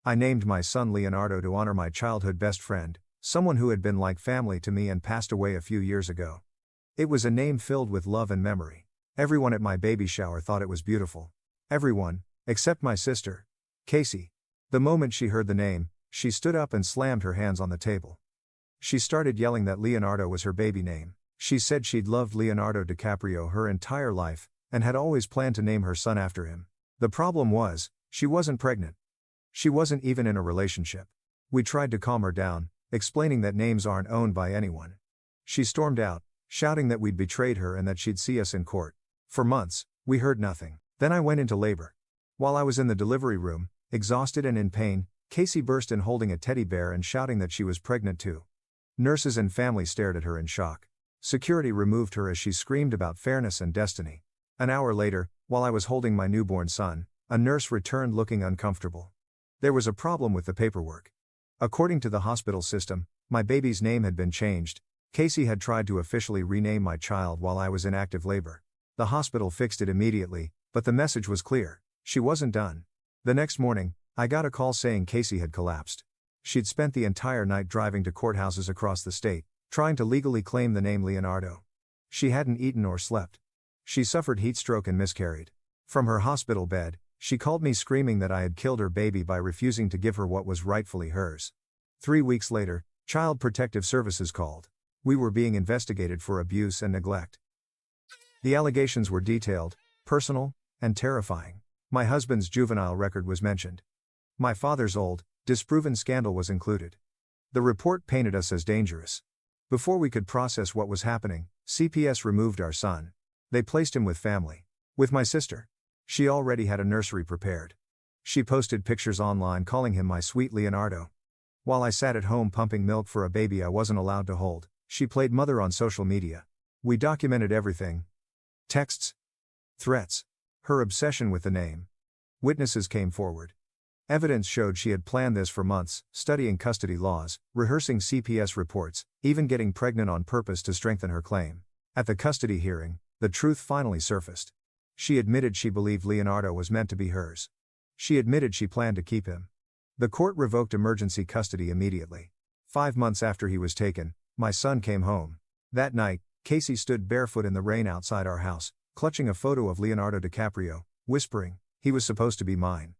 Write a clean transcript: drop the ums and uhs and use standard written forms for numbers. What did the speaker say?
I named my son Leonardo to honor my childhood best friend, someone who had been like family to me and passed away a few years ago. It was a name filled with love and memory. Everyone at my baby shower thought it was beautiful. Everyone, except my sister, Casey. The moment she heard the name, she stood up and slammed her hands on the table. She started yelling that Leonardo was her baby name. She said she'd loved Leonardo DiCaprio her entire life, and had always planned to name her son after him. The problem was, she wasn't pregnant. She wasn't even in a relationship. We tried to calm her down, explaining that names aren't owned by anyone. She stormed out, shouting that we'd betrayed her and that she'd see us in court. For months, we heard nothing. Then I went into labor. While I was in the delivery room, exhausted and in pain, Casey burst in holding a teddy bear and shouting that she was pregnant too. Nurses and family stared at her in shock. Security removed her as she screamed about fairness and destiny. An hour later, while I was holding my newborn son, a nurse returned looking uncomfortable. There was a problem with the paperwork. According to the hospital system, my baby's name had been changed. Casey had tried to officially rename my child while I was in active labor. The hospital fixed it immediately, but the message was clear: she wasn't done. The next morning, I got a call saying Casey had collapsed. She'd spent the entire night driving to courthouses across the state, trying to legally claim the name Leonardo. She hadn't eaten or slept. She suffered heat stroke and miscarried. From her hospital bed, she called me screaming that I had killed her baby by refusing to give her what was rightfully hers. 3 weeks later, Child Protective Services called. We were being investigated for abuse and neglect. The allegations were detailed, personal, and terrifying. My husband's juvenile record was mentioned. My father's old, disproven scandal was included. The report painted us as dangerous. Before we could process what was happening, CPS removed our son. They placed him with family. With my sister. She already had a nursery prepared. She posted pictures online calling him my sweet Leonardo. While I sat at home pumping milk for a baby I wasn't allowed to hold, she played mother on social media. We documented everything. Texts. Threats. Her obsession with the name. Witnesses came forward. Evidence showed she had planned this for months, studying custody laws, rehearsing CPS reports, even getting pregnant on purpose to strengthen her claim. At the custody hearing, the truth finally surfaced. She admitted she believed Leonardo was meant to be hers. She admitted she planned to keep him. The court revoked emergency custody immediately. 5 months after he was taken, my son came home. That night, Casey stood barefoot in the rain outside our house, clutching a photo of Leonardo DiCaprio, whispering, "He was supposed to be mine."